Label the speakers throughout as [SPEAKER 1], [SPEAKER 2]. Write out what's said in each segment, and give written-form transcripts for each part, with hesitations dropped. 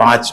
[SPEAKER 1] 5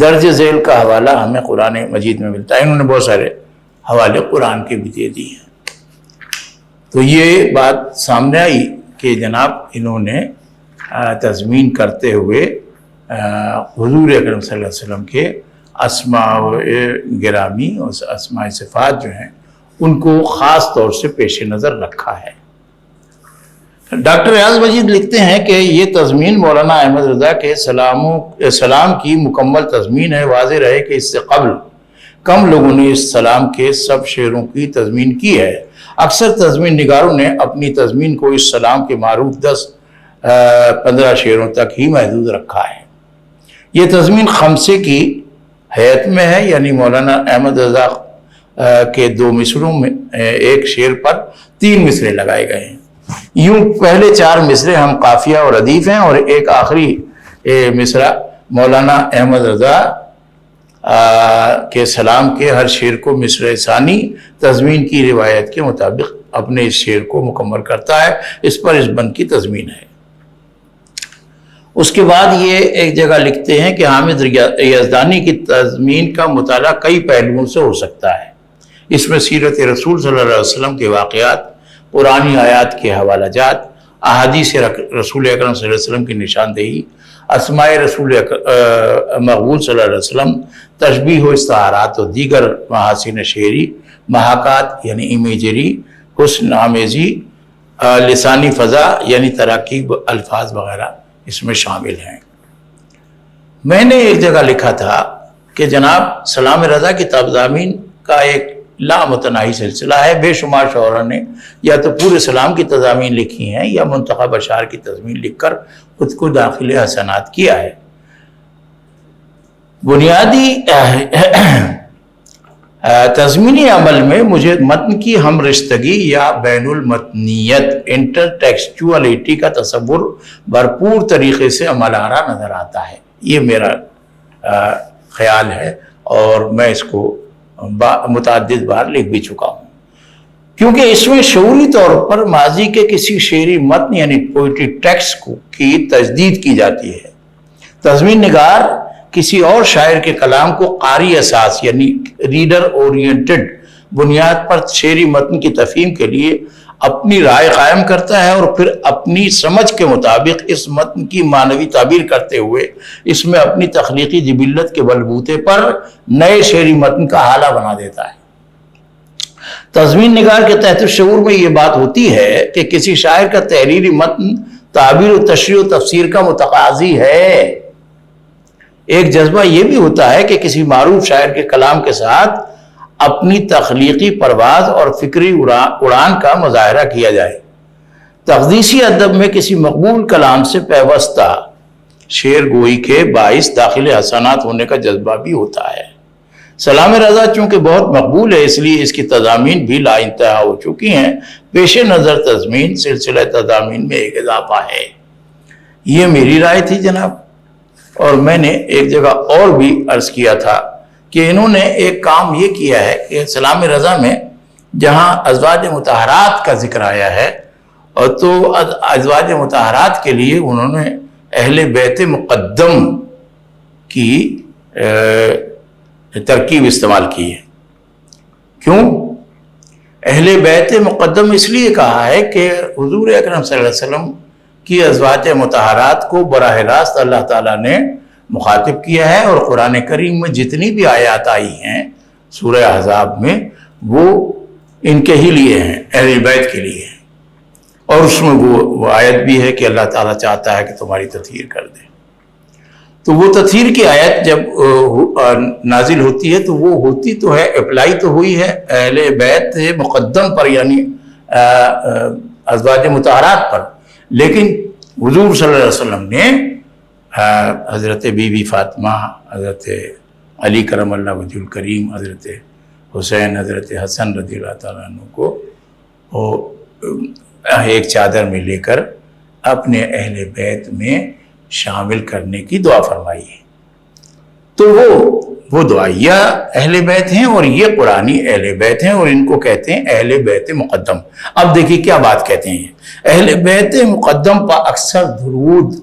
[SPEAKER 1] درج ذیل کا حوالہ ہمیں قرآن مجید میں ملتا ہے. انہوں نے بہت سارے حوالے قرآن کے بھی دے دیے ہیں. تو یہ بات سامنے آئی کہ جناب انہوں نے تضمین کرتے ہوئے حضور اکرم صلی اللہ علیہ وسلم کے اسماء گرامی اور اسماء صفات جو ہیں ان کو خاص طور سے پیش نظر رکھا ہے. ڈاکٹر ریاض مجید لکھتے ہیں کہ یہ تضمین مولانا احمد رضا کے سلام کی مکمل تضمین ہے. واضح رہے کہ اس سے قبل کم لوگوں نے اس سلام کے سب شعروں کی تضمین کی ہے. اکثر تضمین نگاروں نے اپنی تضمین کو اس سلام کے معروف 10-15 شعروں تک ہی محدود رکھا ہے. یہ تضمین خمسے کی حیت میں ہے، یعنی مولانا احمد رضا کے 2 مصروں میں ایک شعر پر 3 مصرے لگائے گئے ہیں. یوں پہلے 4 مصرے ہم قافیہ اور ردیف ہیں، اور ایک آخری مصرع مولانا احمد رضا کے سلام کے ہر شعر کو مصرع ثانی تضمین کی روایت کے مطابق اپنے اس شعر کو مکمل کرتا ہے. اس پر اس بند کی تضمین ہے. اس کے بعد یہ ایک جگہ لکھتے ہیں کہ حامد یزدانی کی تضمین کا مطالعہ کئی پہلوؤں سے ہو سکتا ہے. اس میں سیرت رسول صلی اللہ علیہ وسلم کے واقعات، پرانی آیات کے حوالہ جات، احادیث رسول اکرم صلی اللہ علیہ وسلم کی نشاندہی، اسماء رسول مقبول صلی اللہ علیہ وسلم، تشبیہ و استعارات و دیگر محاسن شعری، محاکات یعنی امیجری، حسن آمیزی، لسانی فضا یعنی تراکیب الفاظ وغیرہ اس میں شامل ہیں. میں نے ایک جگہ لکھا تھا کہ جناب سلام رضا کی تضامین کا ایک لامتناہی سلسلہ ہے. بے شمار شعراء نے یا تو پورے سلام کی تضامین لکھی ہیں یا منتخب اشعار کی تضمین لکھ کر خود کو داخل حسنات کیا ہے. بنیادی تضمینی عمل میں مجھے متن کی ہم رشتگی یا بین المتنیت انٹر ٹیکسچولیٹی کا تصور بھرپور طریقے سے عمل آرا نظر آتا ہے. یہ میرا خیال ہے اور میں اس کو متعدد بار لکھ بھی چکا ہوں، کیونکہ اس میں شعوری طور پر ماضی کے کسی شعری متن یعنی پوئٹری ٹیکسٹ کی تجدید کی جاتی ہے. تضمین نگار کسی اور شاعر کے کلام کو قاری اساس یعنی ریڈر اورینٹڈ بنیاد پر شعری متن کی تفہیم کے لیے اپنی رائے قائم کرتا ہے، اور پھر اپنی سمجھ کے مطابق اس متن کی معنوی تعبیر کرتے ہوئے اس میں اپنی تخلیقی جبلت کے بلبوتے پر نئے شعری متن کا حالہ بنا دیتا ہے. تضمین نگار کے تحت شعور میں یہ بات ہوتی ہے کہ کسی شاعر کا تحریری متن تعبیر و تشریح و تفسیر کا متقاضی ہے. ایک جذبہ یہ بھی ہوتا ہے کہ کسی معروف شاعر کے کلام کے ساتھ اپنی تخلیقی پرواز اور فکری اڑان کا مظاہرہ کیا جائے. تقدیسی ادب میں کسی مقبول کلام سے پیوستہ شعر گوئی کے باعث داخل حسنات ہونے کا جذبہ بھی ہوتا ہے. سلام رضا چونکہ بہت مقبول ہے، اس لیے اس کی تضامین بھی لا انتہا ہو چکی ہیں. پیش نظر تضمین سلسلہ تضامین میں ایک اضافہ ہے. یہ میری رائے تھی جناب. اور میں نے ایک جگہ اور بھی عرض کیا تھا کہ انہوں نے ایک کام یہ کیا ہے کہ سلام رضا میں جہاں ازواج مطہرات کا ذکر آیا ہے، اور تو ازواج مطہرات کے لیے انہوں نے اہل بیت مقدم کی ترکیب استعمال کی ہے. کیوں اہل بیت مقدم؟ اس لیے کہا ہے کہ حضور اکرم صلی اللہ علیہ وسلم کی ازواج مطہرات کو براہ راست اللہ تعالیٰ نے مخاطب کیا ہے، اور قرآن کریم میں جتنی بھی آیات آئی ہیں سورہ احزاب میں وہ ان کے ہی لیے ہیں، اہل بیت کے لیے ہیں. اور اس میں وہ آیت بھی ہے کہ اللہ تعالیٰ چاہتا ہے کہ تمہاری تطہیر کر دے. تو وہ تطہیر کی آیت جب نازل ہوتی ہے تو وہ ہوتی تو ہے، اپلائی تو ہوئی ہے اہل بیت مقدم پر یعنی ازواج مطہرات پر، لیکن حضور صلی اللہ علیہ وسلم نے حضرت بی بی فاطمہ، حضرت علی کرم اللہ وجہ الکریم، حضرت حسین، حضرت حسن رضی اللہ تعالیٰ عنہ کو ایک چادر میں لے کر اپنے اہل بیت میں شامل کرنے کی دعا فرمائی ہے. تو وہ دعا یا اہل بیت ہیں اور یہ قرآنی اہل بیت ہیں، اور ان کو کہتے ہیں اہل بیت مقدم. اب دیکھیے کیا بات کہتے ہیں. اہل بیت مقدم پر اکثر درود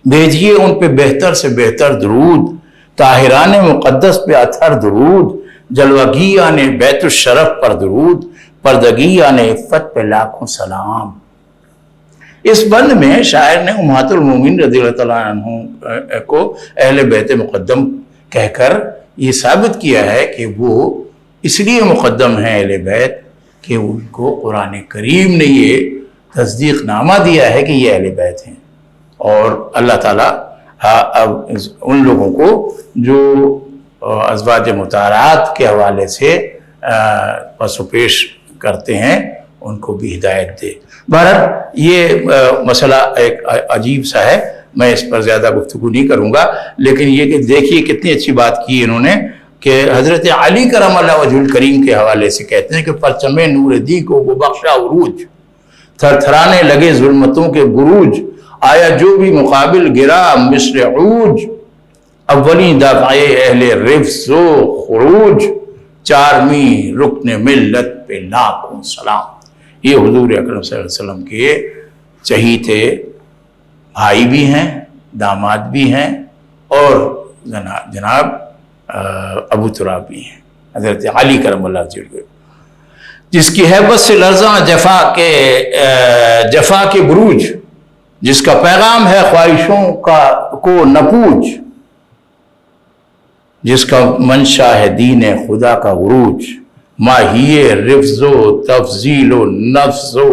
[SPEAKER 1] بھیجیے، ان پہ بہتر سے بہتر درود طاہران مقدس پہ اطہر درود، جلوگیان بیت الشرف پر درود، پردگیان عفت پہ لاکھوں سلام۔ اس بند میں شاعر نے امہات المومنین رضی اللہ تعالیٰ عنہ کو اہل بیت مقدم کہہ کر یہ ثابت کیا ہے کہ وہ اس لیے مقدم ہیں اہل بیت کہ ان کو قرآن کریم نے یہ تصدیق نامہ دیا ہے کہ یہ اہل بیت ہیں، اور اللہ تعالیٰ اب ان لوگوں کو جو ازواج مطہرات کے حوالے سے پس و پیش کرتے ہیں ان کو بھی ہدایت دے۔ بہرحال یہ مسئلہ ایک عجیب سا ہے، میں اس پر زیادہ گفتگو نہیں کروں گا، لیکن یہ کہ دیکھیے کتنی اچھی بات کی انہوں نے کہ حضرت علی کرم اللہ وجہ الکریم کے حوالے سے کہتے ہیں کہ پرچم نور دی کو وہ بخشا عروج، تھر تھرانے لگے ظلمتوں کے بروج، آیا جو بھی مقابل گرا مصر عوج، اولی دافعے اہل رفض و خروج، چارمی رکن ملت پہ لاکھوں سلام۔ یہ حضور اکرم صلی اللہ علیہ وسلم کے چہیتے بھائی بھی ہیں، داماد بھی ہیں، اور جناب ابو تراب بھی ہیں، حضرت علی کرم اللہ وجہ، جس کی حیبت سے لرزاں جفا کے بروج، جس کا پیغام ہے خواہشوں کو نپوج، جس کا منشا ہے دین خدا کا عروج، ماہی رفض و تفضیل و نفس و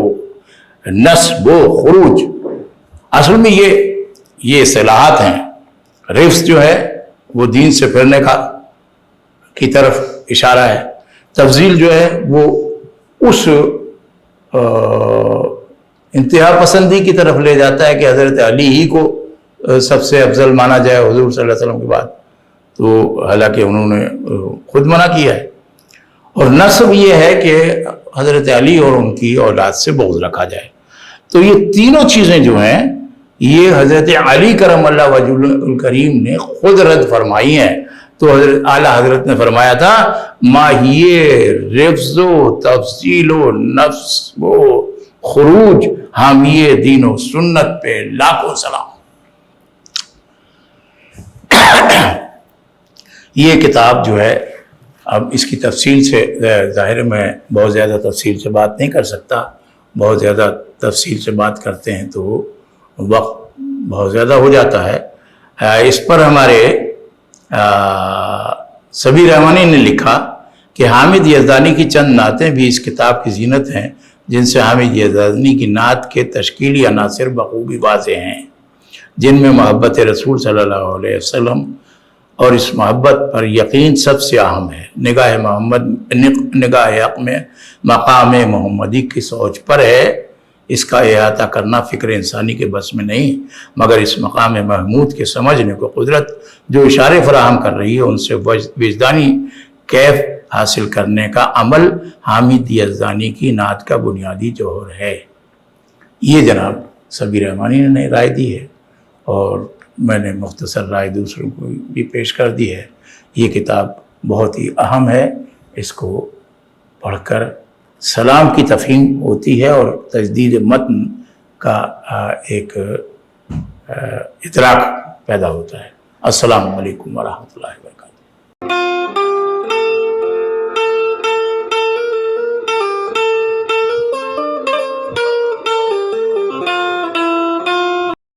[SPEAKER 1] نسب و خروج۔ اصل میں یہ اصطلاحات ہیں۔ رفض جو ہے وہ دین سے پھرنے کی طرف اشارہ ہے، تفضیل جو ہے وہ اس انتہا پسندی کی طرف لے جاتا ہے کہ حضرت علی ہی کو سب سے افضل مانا جائے حضور صلی اللہ علیہ وسلم کے بعد، تو حالانکہ انہوں نے خود منع کیا ہے۔ اور نسب یہ ہے کہ حضرت علی اور ان کی اولاد سے بغض رکھا جائے۔ تو یہ تینوں چیزیں جو ہیں یہ حضرت علی کرم اللہ وجہ الکریم نے خود رد فرمائی ہیں۔ تو حضرت اعلیٰ حضرت نے فرمایا تھا ماہی رفض و تفضیل و نفس و خروج، حامی دین و سنت پہ لاکھوں سلام۔ یہ کتاب جو ہے اب اس کی تفصیل سے ظاہر میں بہت زیادہ تفصیل سے بات نہیں کر سکتا، بہت زیادہ تفصیل سے بات کرتے ہیں تو وقت بہت زیادہ ہو جاتا ہے۔ اس پر ہمارے سبیر رحمانی نے لکھا کہ حامد یزدانی کی چند نعتیں بھی اس کتاب کی زینت ہیں، جن سے حامد یزدانی کی نعت کے تشکیلی عناصر بخوبی واضح ہیں، جن میں محبت رسول صلی اللہ علیہ وسلم اور اس محبت پر یقین سب سے اہم ہے۔ نگاہ حق میں مقام محمدی کی سوچ پر ہے، اس کا احاطہ کرنا فکر انسانی کے بس میں نہیں، مگر اس مقام محمود کے سمجھنے کو قدرت جو اشارے فراہم کر رہی ہے ان سے وجدانی کیف حاصل کرنے کا عمل حامد یزدانی کی نعت کا بنیادی جوہر ہے۔ یہ جناب سبیر رحمانی نے رائے دی ہے، اور میں نے مختصر رائے دوسروں کو بھی پیش کر دی ہے۔ یہ کتاب بہت ہی اہم ہے، اس کو پڑھ کر سلام کی تفہیم ہوتی ہے اور تجدید متن کا ایک ادراک پیدا ہوتا ہے۔ السلام علیکم ورحمۃ اللہ وبرکاتہ۔